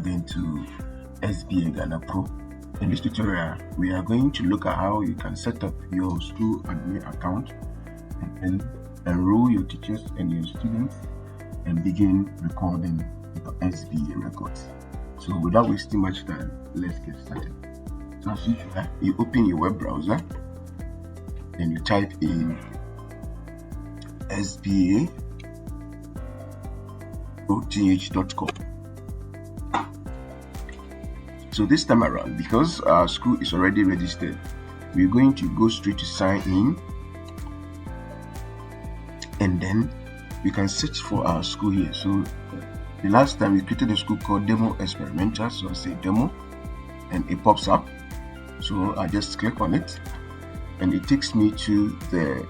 again to SBA Ghana Pro. In this tutorial, we are going to look at how you can set up your school admin account and then enroll your teachers and your students and begin recording your SBA records. So without wasting much time, let's get started. So as usual, you open your web browser, then you type in sba.oth.com. So this time around, because our school is already registered, we're going to go straight to sign in, and then we can search for our school here. So the last time we created a school called Demo Experimental, so I say demo and it pops up. So I just click on it and it takes me to the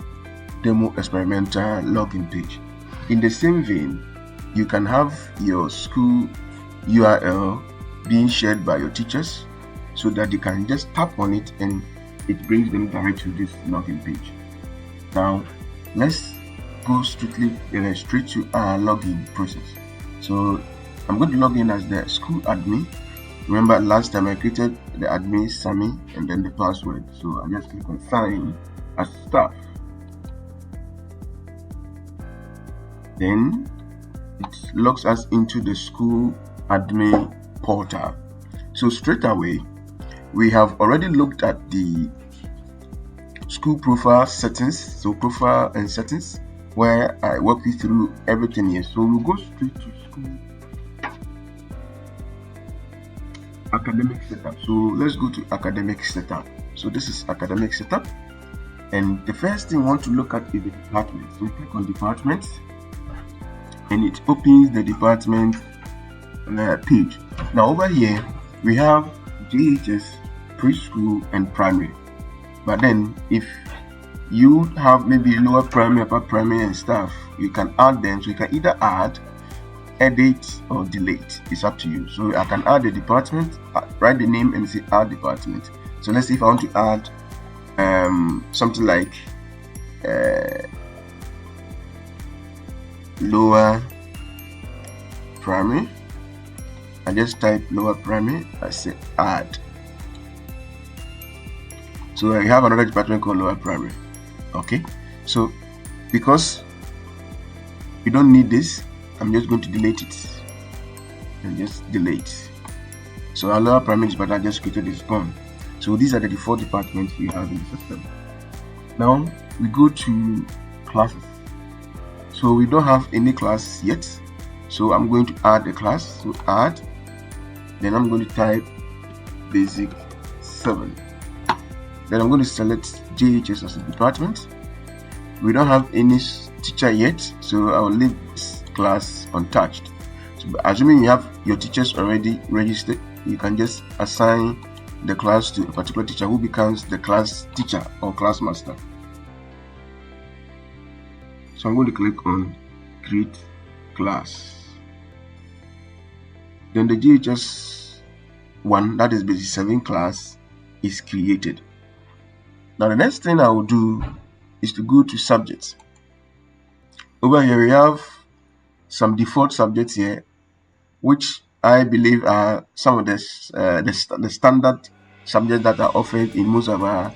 Demo Experimental login page. In the same vein, you can have your school URL being shared by your teachers so that you can just tap on it and it brings them direct to this login page. Now let's go straight to our login process. So I'm going to log in as the school admin. Remember last time I created the admin Sammy and then the password. So I just click on sign as staff. Then it logs us into the school admin portal. So straight away, we have already looked at the school profile settings, so profile and settings, where I walk you through everything here. So we'll go straight to school academic setup. So let's go to academic setup. So this is academic setup, and the first thing we want to look at is the department. So click on department and it opens the department page. Now over here we have JHS, preschool and primary, but then if you have maybe lower primary, upper primary and stuff, you can add them. So you can either add, edit or delete. It's up to you. So I can add the department, write the name and say add department. So let's see if I want to add something like lower primary. I just type lower primary, I say add. So I have another department called lower primary. Okay, so because we don't need this, I'm just going to delete it and just delete. So our lower primary department I just created is gone. So these are the default departments we have in the system. Now we go to classes. So we don't have any class yet, so I'm going to add a class. So add, then I'm going to type basic 7. Then I'm going to select JHS as a department. We don't have any teacher yet, so I will leave this class untouched. So assuming you have your teachers already registered, you can just assign the class to a particular teacher who becomes the class teacher or class master. So I'm going to click on create class. Then the JHS 1, that is basic 7 class, is created. Now the next thing I will do is to go to subjects. Over here we have some default subjects here, which I believe are some of the standard subjects that are offered in most of our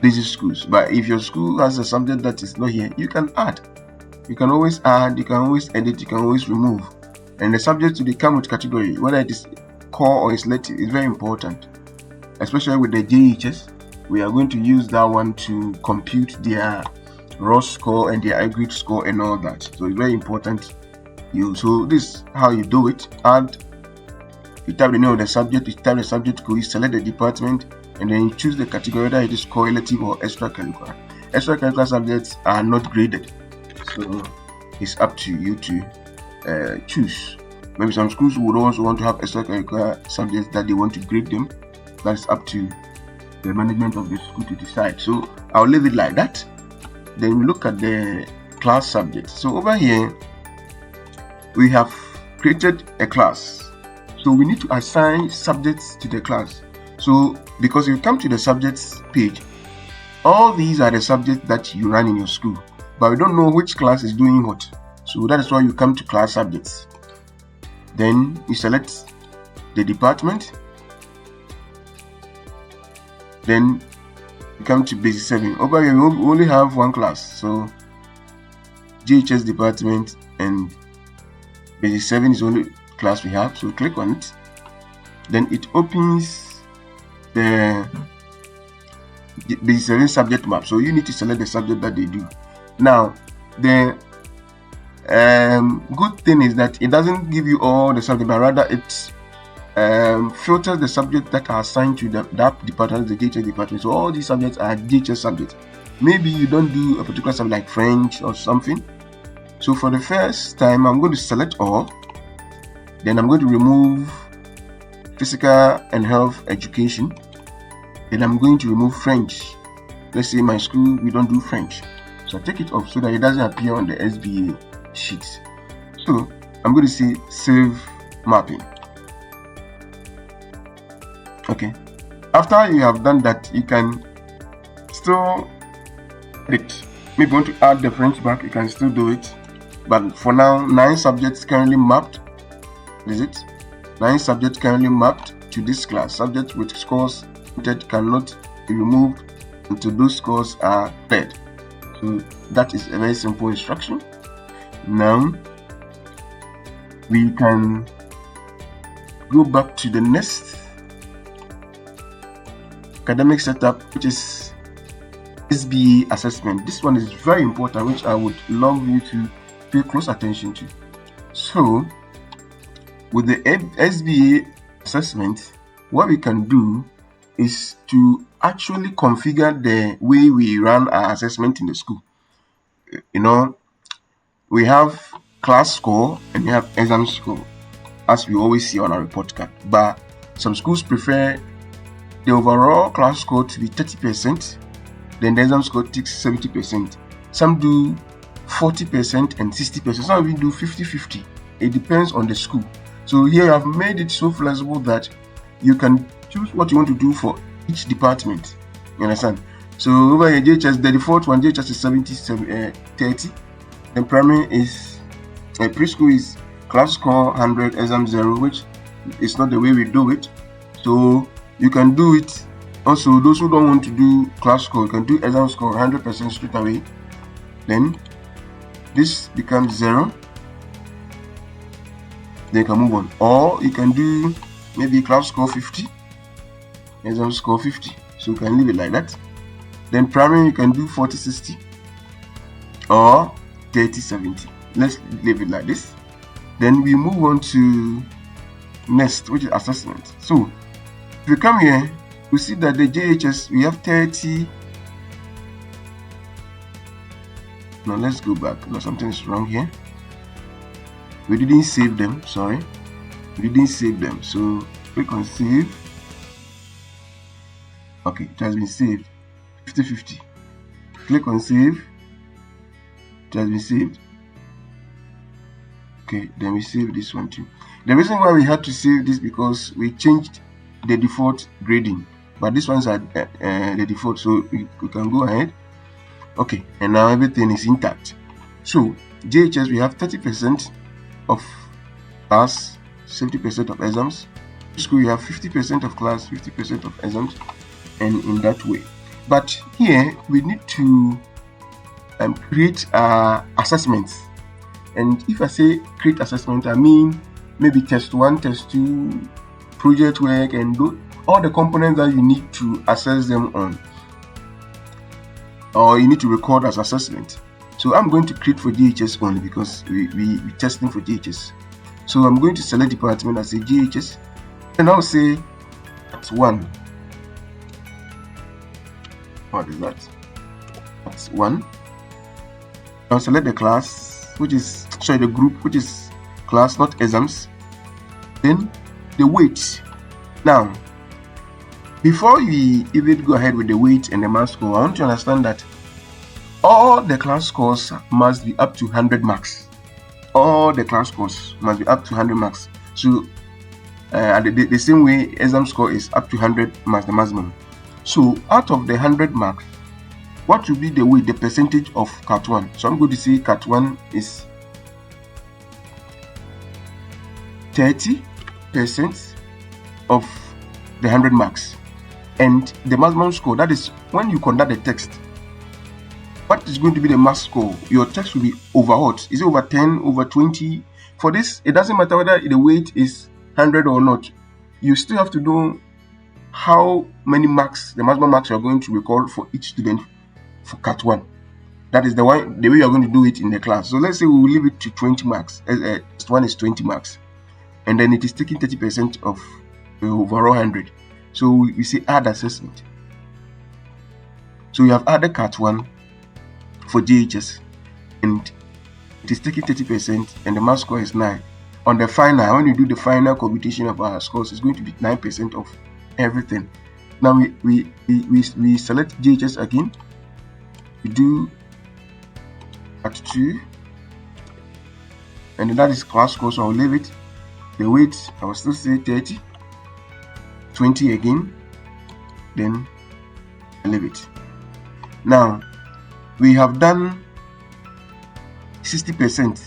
basic schools. But if your school has a subject that is not here, you can add. You can always add, you can always edit, you can always remove. And the subject to come with category, whether it is core or selective, is very important. Especially with the JHS, we are going to use that one to compute their raw score and their aggregate score and all that. So it's very important. So this is how you do it. Add, you type the name of the subject, you type the subject code, you select the department, and then you choose the category, whether it is correlative or extracurricular. Extracurricular subjects are not graded, so it's up to you to choose. Maybe some schools would also want to have extracurricular subjects that they want to grade them. That's up to the management of the school to decide. So I'll leave it like that. Then we look at the class subject. So over here we have created a class, so we need to assign subjects to the class. So because if you come to the subjects page, all these are the subjects that you run in your school, but we don't know which class is doing what. So that is why you come to class subjects. Then you select the department. Then we come to basic 7. Over here we only have one class, so JHS department and basic 7 is the only class we have. So click on it. Then it opens the basic 7 subject map. So you need to select the subject that they do. Now the good thing is that it doesn't give you all the subject, but rather it filters the subject that are assigned to that department, the JHS department. So all these subjects are JHS subjects. Maybe you don't do a particular subject like French or something. So for the first time, I'm going to select all. Then I'm going to remove physical and health education. Then I'm going to remove French. Let's say my school, we don't do French. So I take it off so that it doesn't appear on the SBA sheet. So I'm going to say save mapping. Okay. After you have done that, you can still edit. Maybe you want to add the French back, you can still do it. But for now, 9 subjects currently mapped. Is it? 9 subjects currently mapped to this class. Subjects with scores that cannot be removed until those scores are cleared. So that is a very simple instruction. Now we can go back to the next academic setup, which is SBA assessment. This one is very important, which I would love you to pay close attention to. So with the SBA assessment, what we can do is to actually configure the way we run our assessment in the school. We have class score and we have exam score, as we always see on our report card. But some schools prefer the overall class score to be 30%, then the exam score takes 70%. Some do 40% and 60%. Some even do 50-50. It depends on the school. So here I've made it so flexible that you can choose what you want to do for each department. You understand? So over here, JHS, the default one, JHS is 30. Then primary is preschool is class score 100, exam 0, which is not the way we do it. So you can do it. Also, those who don't want to do class score, you can do exam score 100% straight away. Then this becomes 0. Then you can move on. Or you can do maybe class score 50, exam score 50. So you can leave it like that. Then primary you can do 40-60 or 30-70. Let's leave it like this. Then we move on to next, which is assessment. So if you come here, you see that the JHS we have 30. Now let's go back. No, something is wrong here. We didn't save them. Sorry, we didn't save them. So click on save. Okay, it has been saved. 50-50. Click on save. It has been saved. Okay, then we save this one too. The reason why we had to save this because we changed the default grading, but this one's at the default, so we can go ahead. Okay, and now everything is intact. So JHS we have 30% of class, 70% of exams. School you have 50% of class, 50% of exams, and in that way. But here we need to create assessments. And if I say create assessment, I mean maybe test 1, test 2, project work, and all the components that you need to assess them on, or you need to record as assessment. So I'm going to create for JHS only because we testing for JHS. So I'm going to select department and say JHS, and I'll say at 1. What is that? That's 1. I'll select the class, the group, which is class, not exams. Then the weight. Now, before we even go ahead with the weight and the math score, I want to understand that all the class scores must be up to 100 marks. All the class scores must be up to 100 marks. So, the same way exam score is up to 100 marks, the maximum. So, out of the 100 marks, what will be the weight, the percentage of Cat 1? So, I'm going to say Cat 1 is 30%. of the 100 marks, and the maximum score, that is when you conduct the text, what is going to be the max score? Your text will be over what? Is it over 10, over 20? For this, it doesn't matter whether the weight is 100 or not. You still have to know how many marks, the maximum marks you are going to record for each student for Cat 1. That is the way you are going to do it in the class. So let's say we will leave it to 20 marks. One is 20 marks. And then it is taking 30% of the overall 100. So we say add assessment. So we have added Cat 1 for JHS, and it is taking 30%, and the max score is 9. On the final, when you do the final computation of our scores, it's going to be 9% of everything. Now we select JHS again. We do Cat 2, and that is class score, so I'll leave it. The weight, I will still say 30, 20 again, then I leave it. Now we have done 60%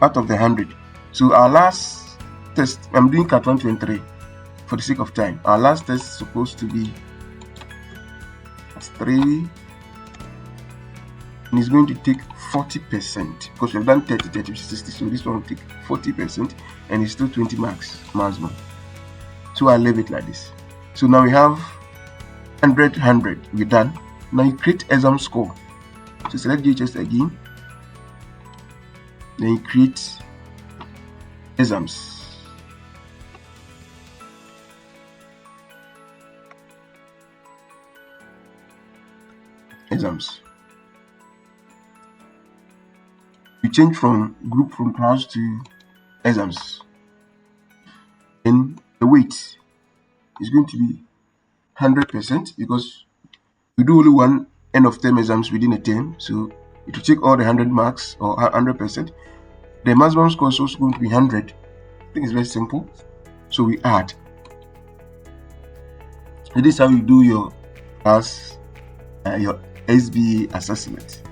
out of the 100. So our last test, I'm doing Cat 123 for the sake of time. Our last test is supposed to be 3, and it's going to take 40% because we've done 30, 30, 60. So this one will take 40%, and it's still 20 marks maximum. So I'll leave it like this. So now we have 100, 100. We're done. Now you create exam score. So select JHS again. Then you create exams. You change from group from class to exams. Then the weight is going to be 100% because we do only one end of term exams within a term, so it will take all the 100 marks or 100%. The maximum score is also going to be 100. I think it's very simple. So we add. So this is how you do your class, your SBA assessment.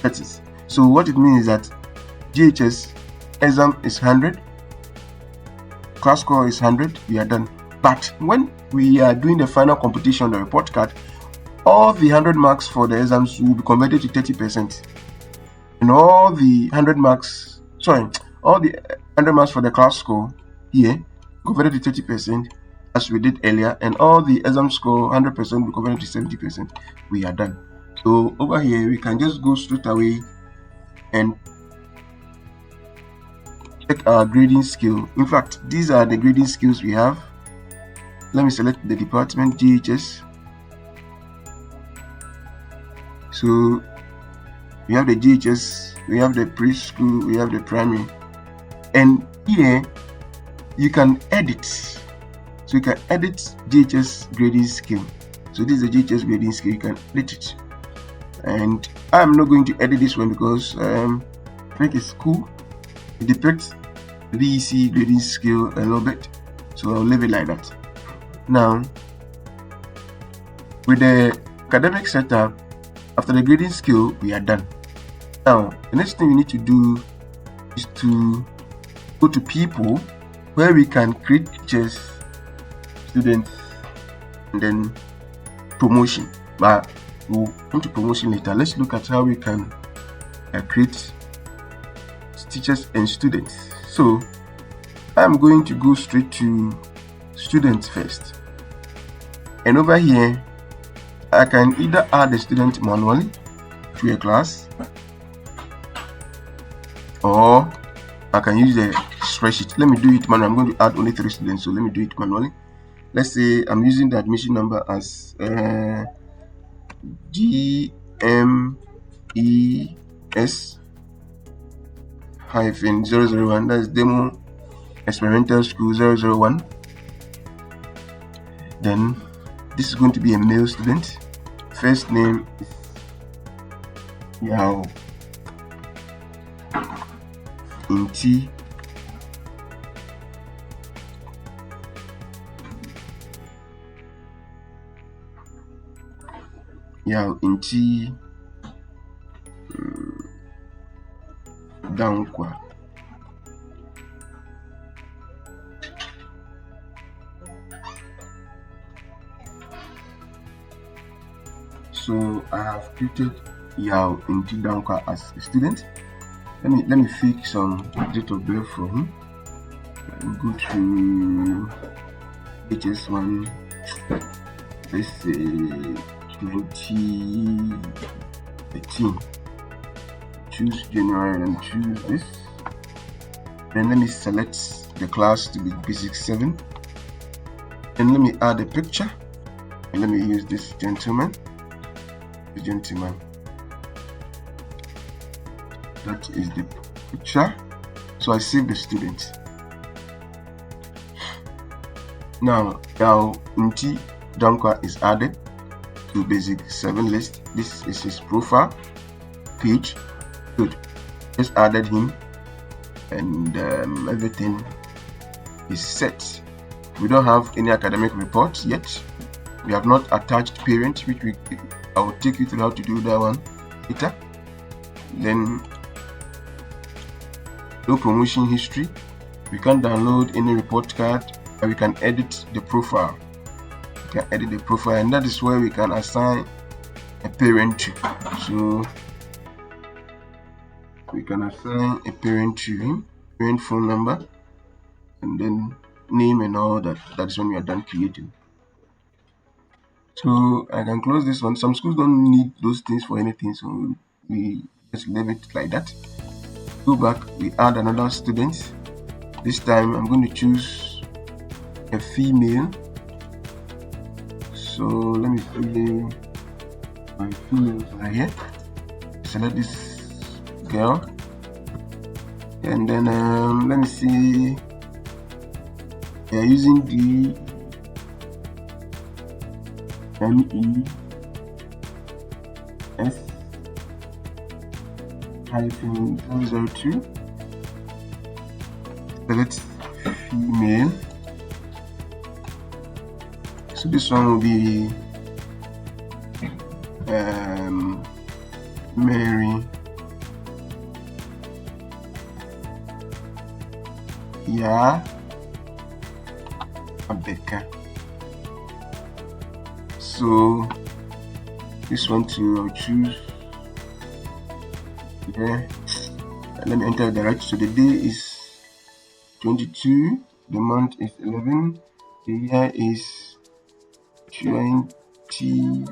That is. So what it means is that JHS exam is 100, class score is 100. We are done. But when we are doing the final competition, the report card, all the 100 marks for the exams will be converted to 30%, and all the 100 marks for the class score here converted to 30% as we did earlier, and all the exam score 100% will be converted to 70%. We are done. So over here we can just go straight away and check our grading skill. In fact, these are the grading skills we have. Let me select the department, JHS. So we have the JHS, we have the preschool, we have the primary, and here you can edit. So you can edit JHS grading scale. So this is the JHS grading scale. You can edit it, and I'm not going to edit this one because I think it's cool. It depicts the BEC grading scale a little bit, so I'll leave it like that. Now with the academic setup, after the grading scale, we are done. Now the next thing we need to do is to go to people, where we can create teachers, students, and then promotion. But we'll come to promotion later. Let's look at how we can create teachers and students. So I'm going to go straight to students first, and over here I can either add a student manually to a class, or I can use a spreadsheet. Let me do it manually. I'm going to add only 3 students, so let me do it manually. Let's say I'm using the admission number as GMES-001. That's Demo Experimental School 001. Then this is going to be a male student. First name Yao Inti. Yao Inti Dankwa. So I have created Yao Nti Dankwa as a student. Let me fix some date of birth for him. We'll go to HS1. Let's say 2018. Choose January and choose this. Then let me select the class to be Basic 7. And let me add a picture. And let me use this gentleman. The gentleman. That is the picture. So I save the student. Now Yao Nti Dankwa is added to Basic 7 list. This is his profile page. Good. Just added him, and everything is set. We don't have any academic reports yet. We have not attached parent, which I will take you through how to do that one later. Then no promotion history. We can't download any report card, and we can edit the profile. We can edit the profile, and that is where we can assign a parent to. So we can assign a parent to him, parent phone number, and then name and all that. That's when we are done creating. So I can close this one. Some schools don't need those things for anything, so we just leave it like that. Go back, we add another student. This time I'm going to choose a female. So let me see, my females are here. Select this girl, and then let me see, they are using the MES-002. Select female. So this one will be Mary Abeka. So this one too, I'll choose. Yeah, let me enter the right. So the day is 22, the month is 11, the year is 2014.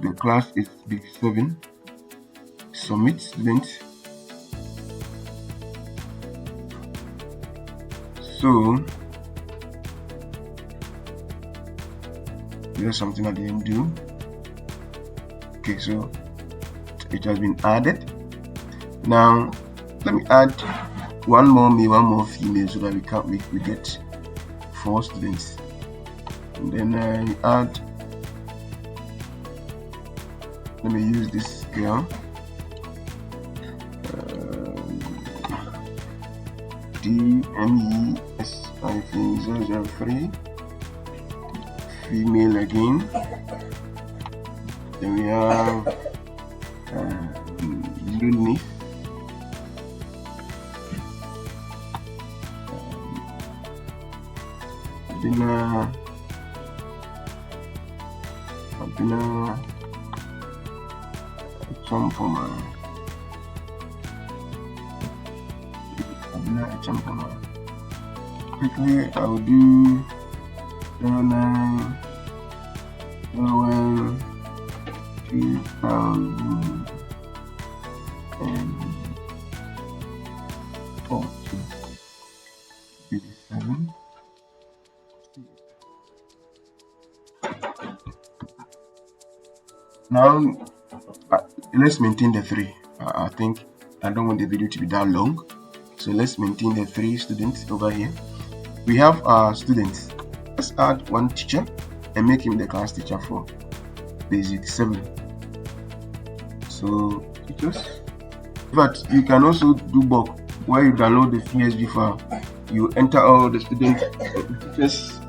The class is Big 7. Submit student. So there's something I didn't do. Okay, so it has been added. Now let me add one more male, one more female, so that we get 4 students. And then I add, let me use this girl, DMES-003, female again. Then we have Eunice, Abina Champoma. Quickly, I'll do 09 2014. Now let's maintain the 3. I think I don't want the video to be that long, so let's maintain the 3 students over here. We have our students. Let's add one teacher and make him the class teacher for Basic 7. So teachers, but you can also do bulk, where you download the CSV file, you enter all the students teachers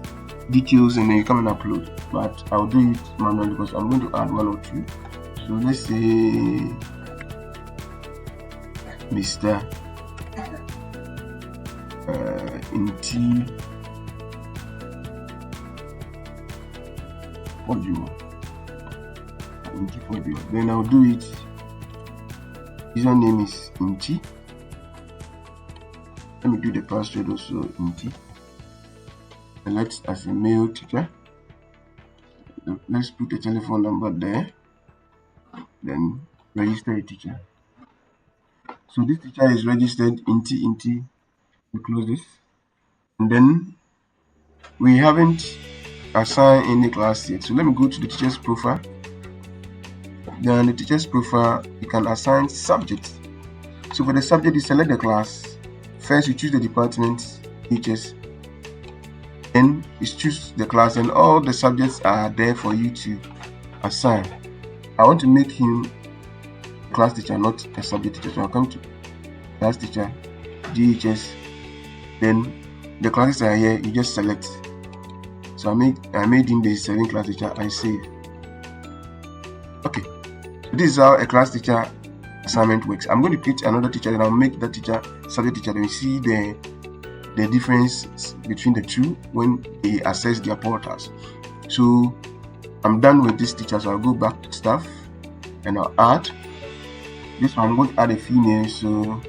details, and then you come and upload. But I'll do it manually because I'm going to add 1 or 2. So let's say Mr. Nti Fodio. Inti Fodio. Then I'll do it. Username is Inti. Let me do the password also Inti. Select as a male teacher. Let's put a telephone number there. Then register a teacher. So this teacher is registered Inti. We close this. And then we haven't assigned any class yet. So let me go to the teacher's profile. Then the teacher's profile, you can assign subjects. So for the subject, you select the class. First, you choose the department, teachers. Then you choose the class, and all the subjects are there for you to assign. I want to make him a class teacher, not a subject teacher. So I'll come to class teacher, GHS. Then the classes are here. You just select. So I made him the 7 class teacher. I save. Okay. This is how a class teacher assignment works. I'm going to create another teacher, and I'll make that teacher subject teacher. Then you see the difference between the two when they access their portals. So I'm done with this teacher. So I'll go back to staff and I'll add this one. I'm going to add a female. So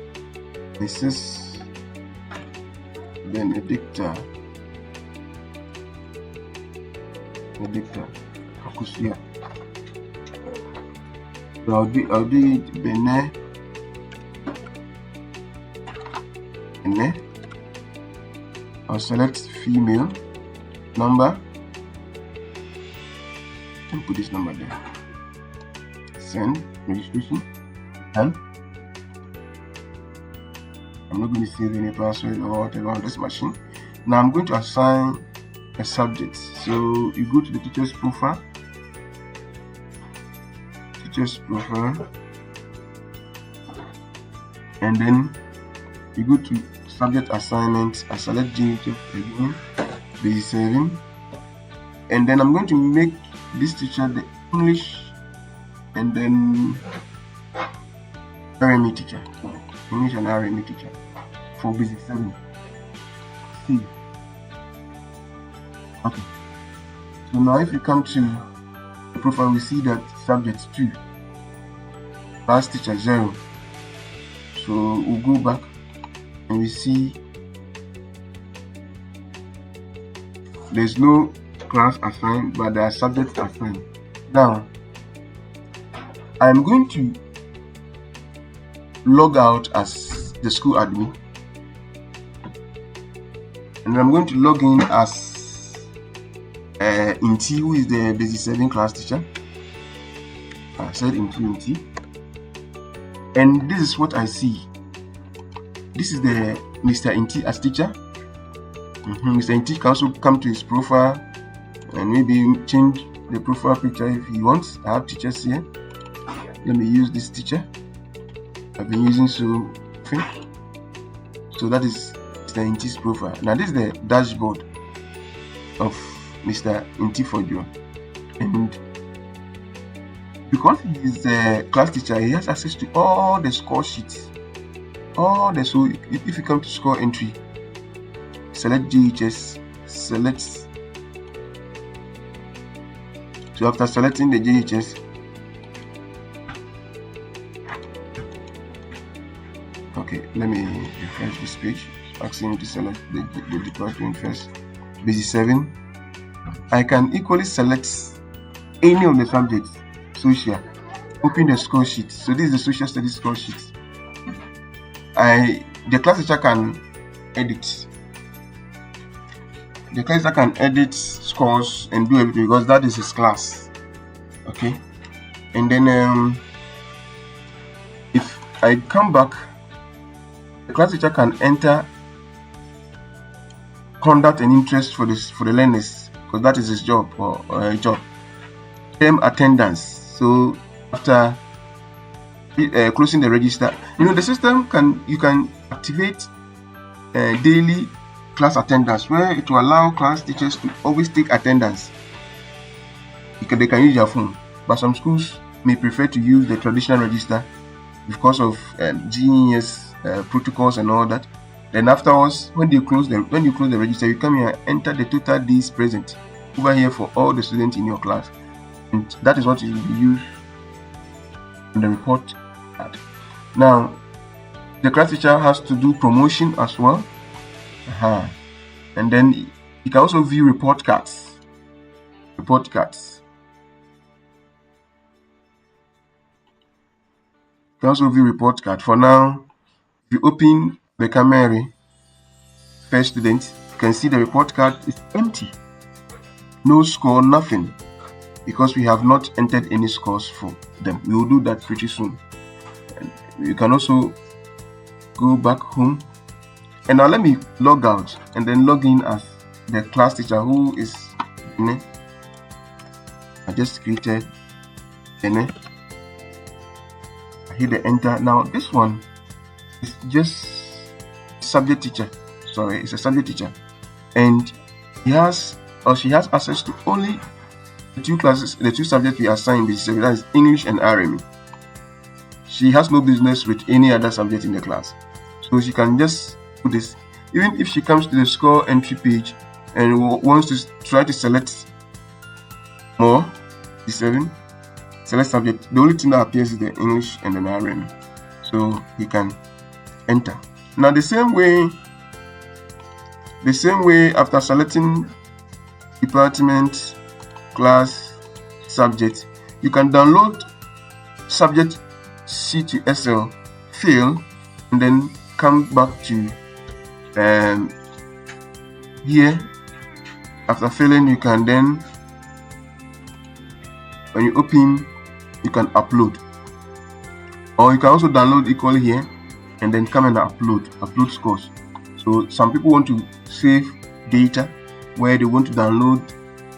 this is Benedicta Akusia. So I'll do it Bene. I'll select female number and put this number there. Send registration. Done. I'm not going to save any password or whatever on this machine. Now I'm going to assign a subject. So you go to the teacher's profile. And then you go to subject assignments. I select GHF again, basic 7, and then I'm going to make this teacher the English and then RME teacher, English and RME teacher for basic 7. See. Okay. So now if you come to the profile, we see that subject 2, class teacher 0. So we'll go back and we see there's no class assigned, but there are subjects assigned. Now I'm going to log out as the school admin, and I'm going to log in as Inti, who is the basic 7 class teacher. I said Inti, and this is what I see. This is the Mr. Inti as teacher. Mr. Inti can also come to his profile and maybe change the profile picture if he wants. I have teachers here. Let me use this teacher. I've been using so that is Mr. Inti's profile. Now this is the dashboard of Mr. Inti Fodio, and because he is a class teacher, he has access to all the score sheets. So if you come to score entry, select GHS, select. So after selecting the GHS, okay, let me refresh this page. Asking me to select the department first. Basic 7. I can equally select any of the subjects. Social. Open the score sheet. So this is the social studies score sheet. The class teacher can edit. The class teacher can edit scores and do everything because that is his class. Okay. And then if I come back, the class teacher can enter conduct and interest for the learners, because that is his job or a job. Term attendance. So after closing the register, the system you can activate daily class attendance, where it will allow class teachers to always take attendance. They can use their phone, but some schools may prefer to use the traditional register because of GES protocols and all that. Then afterwards, when you close the register, you come here and enter the total days present. over here for all the students in your class, and that is what you will use on the report card. Now, the class teacher has to do promotion as well, and then you can also view report cards. Report cards. You can also view report card. For now, if you open Becca Mary, first student, you can see the report card is empty. No score, nothing, because we have not entered any scores for them. We will do that pretty soon. And you can also go back home. And now let me log out and then log in as the class teacher who is Bene. I just created Bene. I hit the enter. Now this one is just subject teacher. Sorry, it's a subject teacher, and he has or she has access to only the two classes, the two subjects we assigned. That is English and RME. She has no business with any other subject in the class, so she can just do this. Even if she comes to the score entry page and wants to try to select more, D7, select subject, the only thing that appears is the English and then RME, so he can enter. Now the same way after selecting department, class, subject, you can download subject C to SL file and then come back to here. After filling, you can then, when you open, you can upload, or you can also download equally here and then come and upload scores. So some people want to save data where they want to download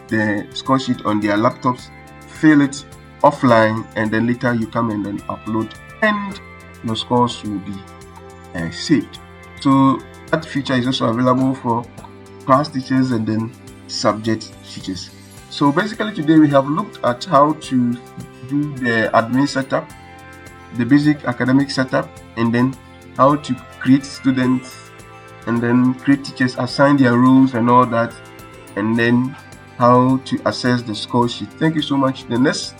the score sheet on their laptops, fill it offline, and then later you come and then upload, and your scores will be saved. So that feature is also available for class teachers and then subject teachers. So basically today we have looked at how to do the admin setup, the basic academic setup, and then how to create students and then create teachers, assign their roles and all that, and then how to access the score sheet. Thank you so much. The next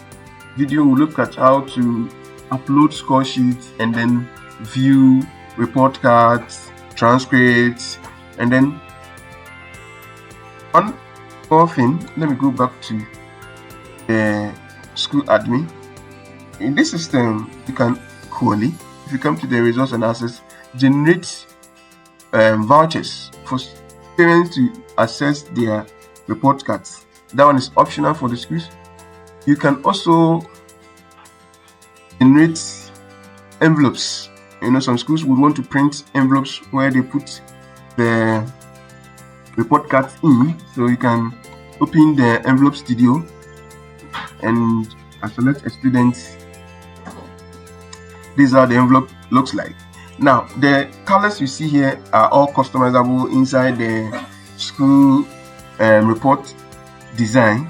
video will look at how to upload score sheets and then view report cards, transcripts, and then one more thing. Let me go back to the school admin. In this system, you can equally, if you come to the resource analysis, generate vouchers for parents to access their report cards. That one is optional for the schools. You can also generate envelopes. Some schools would want to print envelopes where they put the report cards in, so you can open the envelope studio and select a student. This is how the envelope looks like. Now the colors you see here are all customizable inside the school report design.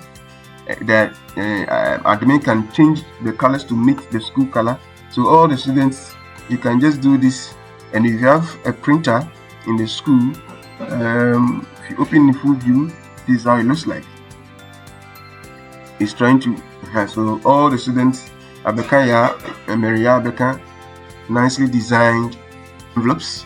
The admin can change the colors to meet the school color. So all the students, you can just do this. And if you have a printer in the school, if you open the full view, this is how it looks like. It's trying to so all the students, Abekaya and Maria Abeka, nicely designed envelopes.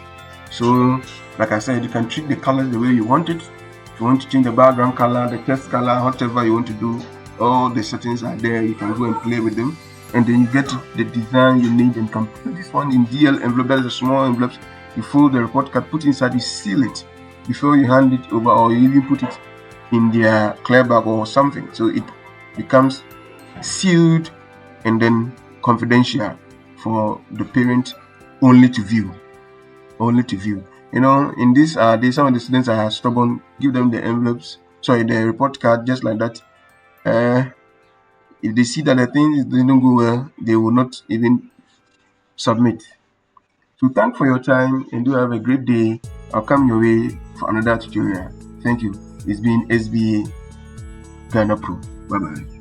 So like I said, you can treat the colors the way you want it. If you want to change the background color, the text color, whatever you want to do, all the settings are there. You can go and play with them, and then you get the design you need and can put this one in DL envelope. That is a small envelope. You fold the report card, put inside, you seal it before you hand it over, or you even put it in their clear bag or something, so it becomes sealed and then confidential for the parent only to view. In this days, some of the students are stubborn. Give them the envelopes, the report card, just like that. If they see that the things didn't go well, they will not even submit. So thank for your time and do have a great day. I'll come your way for another tutorial. Thank you. It's been SBA Ghana Pro. Bye bye.